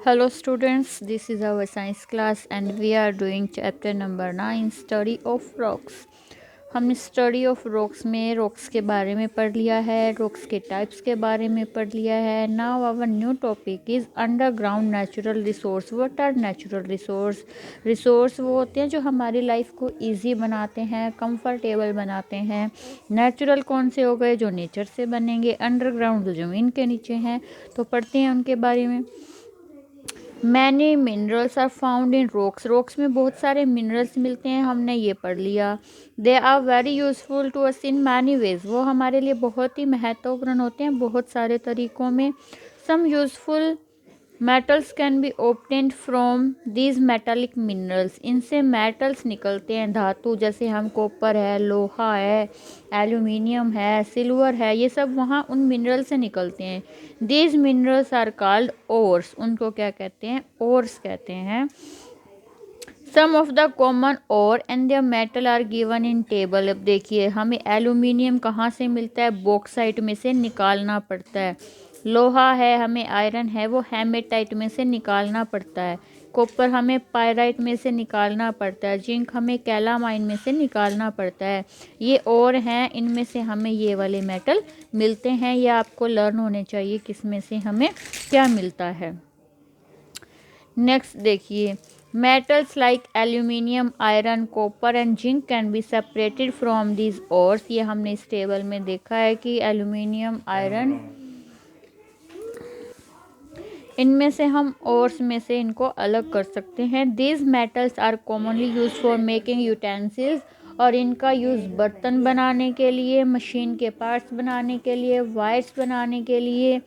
Hello students, this is our science class and we are doing chapter number 9 study of rocks. हमने study of rocks में rocks के बारे में पढ़ लिया है, रॉक्स के टाइप्स के बारे में पढ़ लिया है. Now our new topic is underground natural resource. What are natural resource? Resource वो होते हैं जो हमारी लाइफ को इजी बनाते हैं, कंफर्टेबल बनाते हैं. नेचुरल कौन से हो गए? जो नेचर से बनेंगे. अंडरग्राउंड जो ज़मीन के नीचे हैं. तो पढ़ते हैं उनके बारे में. Many minerals are found in rocks. Rocks में बहुत सारे मिनरल्स मिलते हैं, हमने ये पढ़ लिया. They are very useful to us in many ways. वो हमारे लिए बहुत ही महत्वपूर्ण होते हैं बहुत सारे तरीक़ों में. Some useful metals can be obtained from these metallic minerals. इनसे मेटल्स निकलते हैं, धातु, जैसे हम कॉपर है, लोहा है, एल्यूमिनियम है, सिल्वर है, ये सब वहाँ उन मिनरल से निकलते हैं. These minerals are called ores. उनको क्या कहते हैं? ओर्स कहते हैं. Some of the common ore and their metal are given in table. अब देखिए हमें एल्यूमिनियम कहाँ से मिलता है? बॉक्साइट में से निकालना पड़ता है. लोहा है, हमें आयरन है वो हेमेटाइट में से निकालना पड़ता है. कॉपर हमें पायराइट में से निकालना पड़ता है. जिंक हमें कैलामाइन में से निकालना पड़ता है. ये और हैं, इनमें से हमें ये वाले मेटल मिलते हैं. ये आपको लर्न होने चाहिए किस में से हमें क्या मिलता है. नेक्स्ट देखिए, metals like aluminium, iron, copper and zinc can be separated from these ores. ये हमने इस टेबल में देखा है कि एल्यूमिनियम, आयरन, इनमें से हम ओर्स में से इनको अलग कर सकते हैं. These metals are commonly use for making utensils. और इनका यूज़ बर्तन बनाने के लिए, मशीन के पार्ट्स बनाने के लिए, वायर्स बनाने के लिए,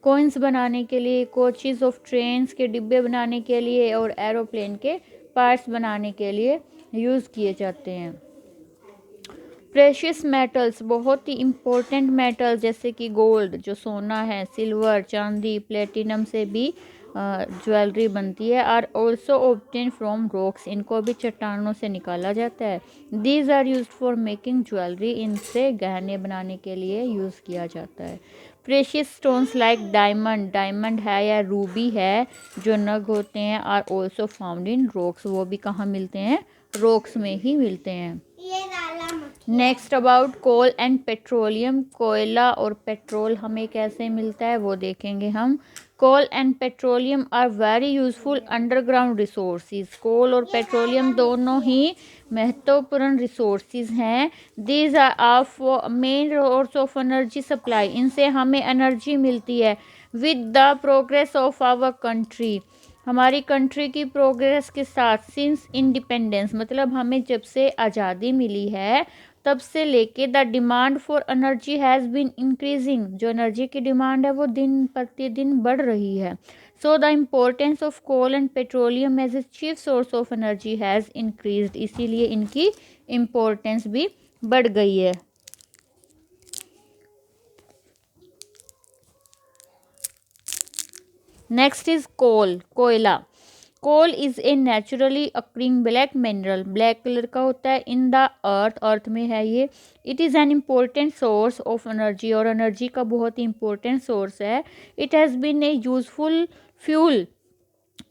कॉइन्स बनाने के लिए, कोचेस ऑफ ट्रेन्स के डिब्बे बनाने के लिए और एरोप्लेन के पार्ट्स बनाने के लिए यूज़ किए जाते हैं. प्रेशियस मेटल्स, बहुत ही इम्पोर्टेंट मेटल, जैसे कि गोल्ड जो सोना है, सिल्वर, चांदी, प्लेटिनम से भी ज्वेलरी बनती है. Are also obtain from rocks. इनको भी चट्टानों से निकाला जाता है. These are use for making jewellery. इनसे गहने बनाने के लिए यूज़ किया जाता है. Precious stones like diamond, diamond है या रूबी है जो नग होते हैं, are also found in rocks. वो भी कहाँ मिलते हैं? रॉक्स में ही मिलते हैं. Next about coal and petroleum. कोयला और पेट्रोल हमें कैसे मिलता है वो देखेंगे हम. Coal and petroleum are very useful underground resources. Coal और पेट्रोलियम दोनों ही महत्वपूर्ण रिसोर्सेज हैं. These are of main source of energy supply. इनसे हमें एनर्जी मिलती है. With the progress of our country, हमारी कंट्री की प्रोग्रेस के साथ, सिंस इंडिपेंडेंस, मतलब हमें जब से आज़ादी मिली है तब से लेके the demand for energy has been increasing. जो एनर्जी की डिमांड है वो दिन प्रतिदिन बढ़ रही है. So the importance of coal and petroleum as a chief source of energy has increased. इसीलिए इनकी इम्पोर्टेंस भी बढ़ गई है. नेक्स्ट इज कोल, कोयला. Coal is a naturally occurring black mineral. Black colour का होता है. इन द अर्थ, अर्थ में है ये. It is an important source of energy. और एनर्जी का बहुत ही इम्पोर्टेंट सोर्स है. It has been a useful fuel.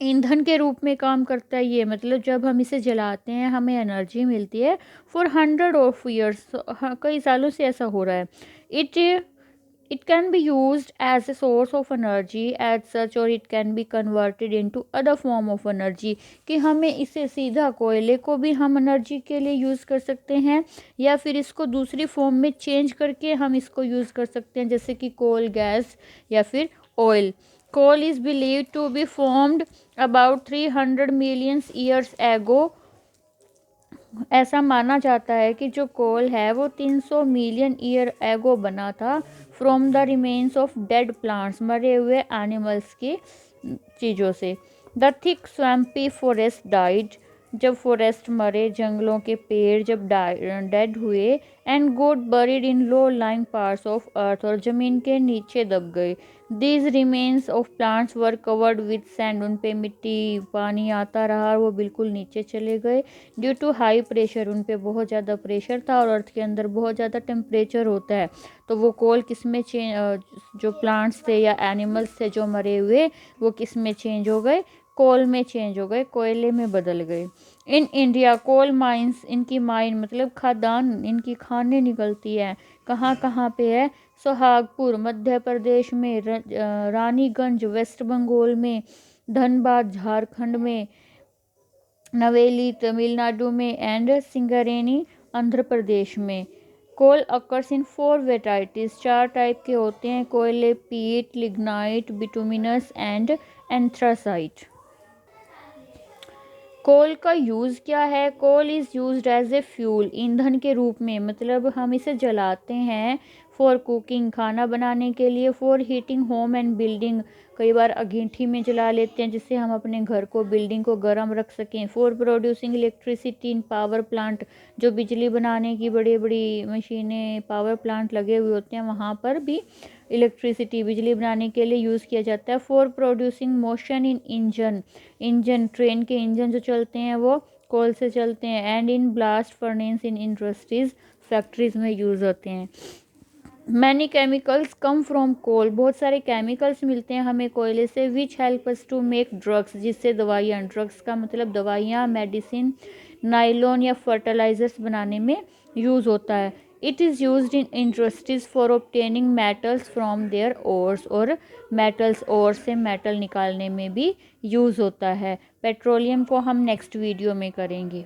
ईंधन के रूप में काम करता है ये. मतलब जब हम इसे जलाते हैं हमें एनर्जी मिलती है. फॉर 100 of years, कई सालों से ऐसा हो रहा है. It can be used as a source of energy as such, or it can be converted into other form of energy. कि हमें इसे सीधा, कोयले को भी हम एनर्जी के लिए यूज़ कर सकते हैं या फिर इसको दूसरी फॉर्म में चेंज करके हम इसको यूज़ कर सकते हैं, जैसे कि कोल गैस या फिर oil. Coal is believed to be formed about 300 million years ago. ऐसा माना जाता है कि जो कोल है वो 300 मिलियन ईयर एगो बना था from the remains of dead plants. मरे हुए एनिमल्स की चीज़ों से. The thick swampy forest died. जब फॉरेस्ट मरे, जंगलों के पेड़ जब डेड हुए, and got buried in low lying parts of earth, और ज़मीन के नीचे दब गए। These remains of plants were covered with sand, उन पे मिट्टी पानी आता रहा और वो बिल्कुल नीचे चले गए। ड्यू टू हाई प्रेशर, उन पे बहुत ज़्यादा प्रेशर था और अर्थ के अंदर बहुत ज़्यादा टेम्परेचर होता है, तो वो कोल किस में जो प्लांट्स थे या एनिमल्स थे जो मरे हुए, वो किस में चेंज हो गए, कोल में चेंज हो गए, कोयले में बदल गए। इन इंडिया कोल माइंस, इनकी माइन मतलब खदान, इनकी खानें निकलती है। कहाँ कहाँ पे है? सोहागपुर मध्य प्रदेश में, रानीगंज वेस्ट बंगाल में, धनबाद झारखंड में, नवेली तमिलनाडु में, एंड सिंगरेनी आंध्र प्रदेश में। Coal occurs in 4 varieties, 4 type के होते हैं कोयले: peat, lignite, bituminous and anthracite. Coal का यूज़ क्या है? Coal is used as a fuel, ईंधन के रूप में, मतलब हम इसे जलाते हैं फॉर कुकिंग, खाना बनाने के लिए, for heating home and building, कई बार अंगीठी में जला लेते हैं जिससे हम अपने घर को, बिल्डिंग को गर्म रख सकें, for producing electricity in power plant, जो बिजली बनाने की बड़ी बड़ी मशीनें, पावर प्लांट लगे हुए होते हैं वहाँ पर भी इलेक्ट्रिसिटी, बिजली बनाने के लिए यूज़ किया जाता है। For producing motion in engine, train के इंजन जो चलते हैं वो कोल से चलते हैं। And in blast furnace in industries, factories में यूज़ होते हैं। Many chemicals come from coal, बहुत सारे केमिकल्स मिलते हैं हमें कोयले से, which help us to make drugs, जिससे दवाइयाँ, ड्रग्स का मतलब दवाइयाँ, मेडिसिन, नाइलॉन या फर्टिलाइजर्स बनाने में यूज़ होता है। It is used in industries for obtaining metals from their ores, और मेटल्स, ओर से मेटल निकालने में भी यूज़ होता है। पेट्रोलियम को हम नेक्स्ट वीडियो में करेंगे।